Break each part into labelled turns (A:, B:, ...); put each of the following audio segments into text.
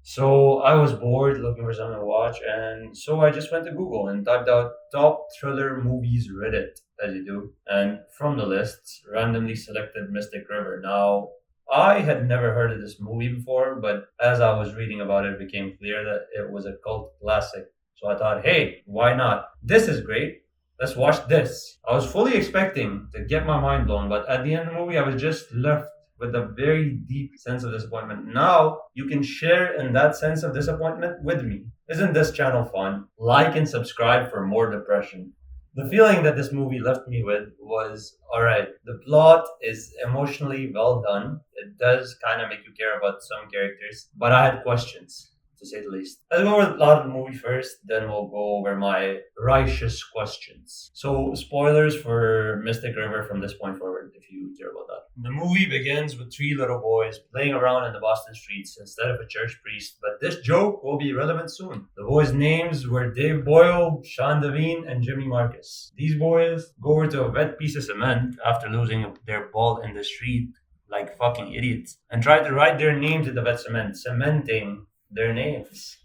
A: So I was bored looking for something to watch, and so I just went to Google and typed out top thriller movies Reddit, as you do. And from the lists, randomly selected Mystic River. Now, I had never heard of this movie before, but as I was reading about it, it became clear that it was a cult classic. So I thought, hey, why not? This is great. Let's watch this. I was fully expecting to get my mind blown, but at the end of the movie, I was just left with a very deep sense of disappointment. Now you can share in that sense of disappointment with me. Isn't this channel fun? Like and subscribe for more depression. The feeling that this movie left me with was alright, the plot is emotionally well done. It does kind of make you care about some characters, but I had questions, to say the least. Let's go over the plot of the movie first, then we'll go over my righteous questions. So, spoilers for Mystic River from this point forward, if you care about that. The movie begins with three little boys playing around in the Boston streets instead of a church priest, but this joke will be relevant soon. The boys' names were Dave Boyle, Sean Devine, and Jimmy Marcus. These boys go over to a wet piece of cement after losing their ball in the street like fucking idiots and try to write their names in the wet cement, cementing their names.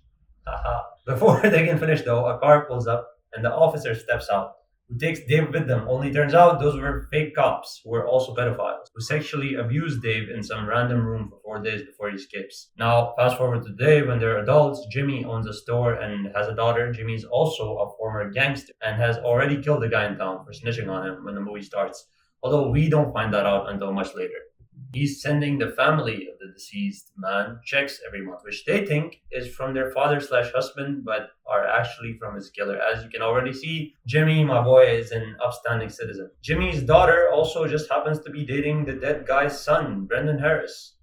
A: Haha. Before they can finish though, a car pulls up and the officer steps out, who takes Dave with them. Only turns out those were fake cops who were also pedophiles, who sexually abused Dave in some random room for 4 days before he escapes. Now, fast forward to today when they're adults, Jimmy owns a store and has a daughter. Jimmy is also a former gangster and has already killed a guy in town for snitching on him when the movie starts. Although we don't find that out until much later. He's sending the family of the deceased man checks every month, which they think is from their father slash husband, but are actually from his killer. As you can already see, Jimmy, my boy, is an upstanding citizen. Jimmy's daughter also just happens to be dating the dead guy's son, Brendan Harris.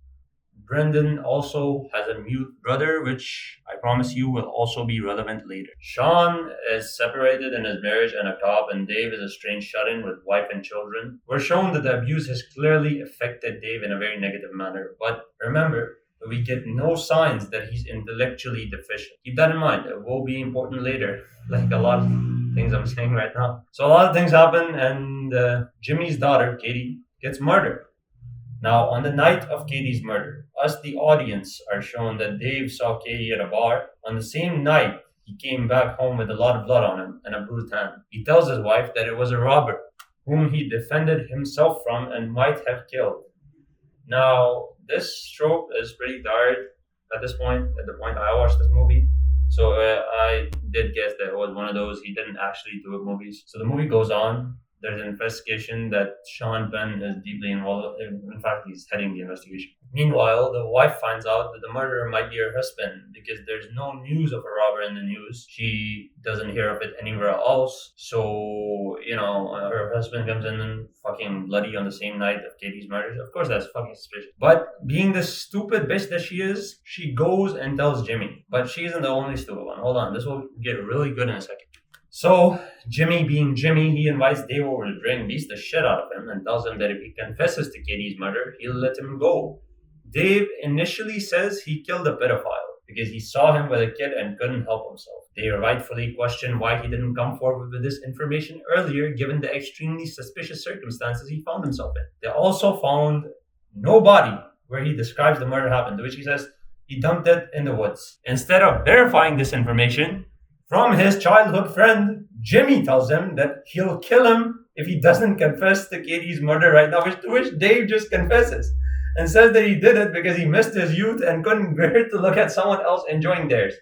A: Brendan also has a mute brother, which I promise you will also be relevant later. Sean is separated in his marriage and a cop, and Dave is a strange shut-in with wife and children. We're shown that the abuse has clearly affected Dave in a very negative manner, but remember, we get no signs that he's intellectually deficient. Keep that in mind. It will be important later, like a lot of things I'm saying right now. So a lot of things happen, and Jimmy's daughter, Katie, gets murdered. Now, on the night of Katie's murder, us, the audience, are shown that Dave saw Katie at a bar. On the same night, he came back home with a lot of blood on him and a bruised hand. He tells his wife that it was a robber whom he defended himself from and might have killed. Now, this trope is pretty tired at this point, at the point I watched this movie. So I did guess that it was one of those he didn't actually do it movies. So the movie goes on. There's an investigation that Sean Penn is deeply involved in. In fact, he's heading the investigation. Meanwhile, the wife finds out that the murderer might be her husband because there's no news of a robber in the news. She doesn't hear of it anywhere else. So, her husband comes in and fucking bloody on the same night of Katie's murder. Of course, that's fucking suspicious. But being the stupid bitch that she is, she goes and tells Jimmy. But she isn't the only stupid one. Hold on, this will get really good in a second. So, Jimmy being Jimmy, he invites Dave over to drink, beats the shit out of him, and tells him that if he confesses to Katie's murder, he'll let him go. Dave initially says he killed a pedophile because he saw him with a kid and couldn't help himself. They rightfully question why he didn't come forward with this information earlier, given the extremely suspicious circumstances he found himself in. They also found no body where he describes the murder happened, to which he says he dumped it in the woods. Instead of verifying this information, from his childhood friend, Jimmy tells him that he'll kill him if he doesn't confess to Katie's murder right now, which Dave just confesses and says that he did it because he missed his youth and couldn't bear to look at someone else enjoying theirs.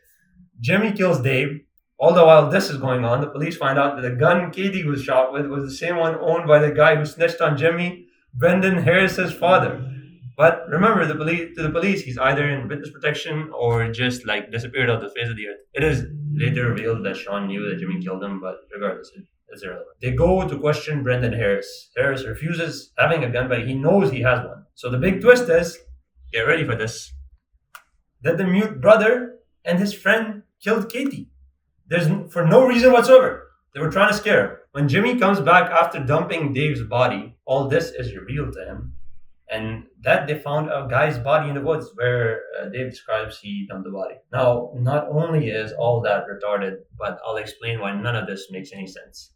A: Jimmy kills Dave. All the while this is going on, the police find out that the gun Katie was shot with was the same one owned by the guy who snitched on Jimmy, Brendan Harris's father. But remember, to the police, he's either in witness protection or just disappeared off the face of the earth. It is later revealed that Sean knew that Jimmy killed him, but regardless, it's irrelevant. They go to question Brendan Harris. Harris refuses having a gun, but he knows he has one. So the big twist is, get ready for this, that the mute brother and his friend killed Katie. For no reason whatsoever. They were trying to scare him. When Jimmy comes back after dumping Dave's body, all this is revealed to him. And that they found a guy's body in the woods where Dave describes he dumped the body. Now, not only is all that retarded, but I'll explain why none of this makes any sense.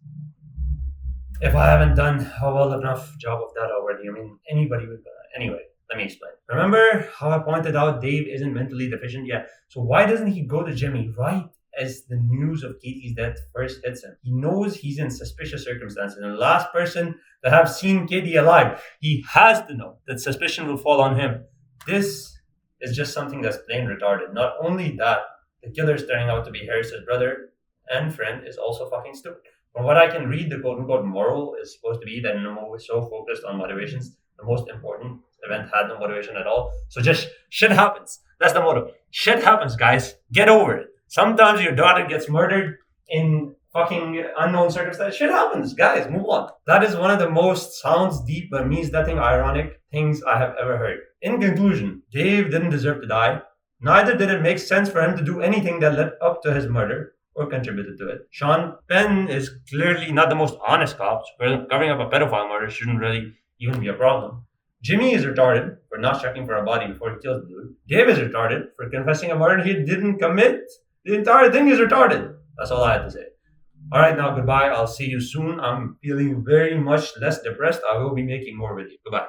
A: If I haven't done a well enough job of that already, I mean, anybody would. Anyway, Let me explain. Remember how I pointed out Dave isn't mentally deficient? Yeah. So why doesn't he go to Jimmy right as the news of Katie's death first hits him? He knows he's in suspicious circumstances. And the last person to have seen Katie alive, he has to know that suspicion will fall on him. This is just something that's plain retarded. Not only that, the killer is turning out to be Harris's brother and friend is also fucking stupid. From what I can read, the quote unquote moral is supposed to be that Nemo was so focused on motivations, the most important event had no motivation at all. So just shit happens. That's the motto. Shit happens, guys. Get over it. Sometimes your daughter gets murdered in fucking unknown circumstances. Shit happens, guys. Move on. That is one of the most sounds deep but means nothing ironic things I have ever heard. In conclusion, Dave didn't deserve to die. Neither did it make sense for him to do anything that led up to his murder or contributed to it. Sean Penn is clearly not the most honest cop. So covering up a pedophile murder shouldn't really even be a problem. Jimmy is retarded for not checking for a body before he kills the dude. Dave is retarded for confessing a murder he didn't commit. The entire thing is retarded. That's all I had to say. Alright, now goodbye. I'll see you soon. I'm feeling very much less depressed. I will be making more videos. Goodbye.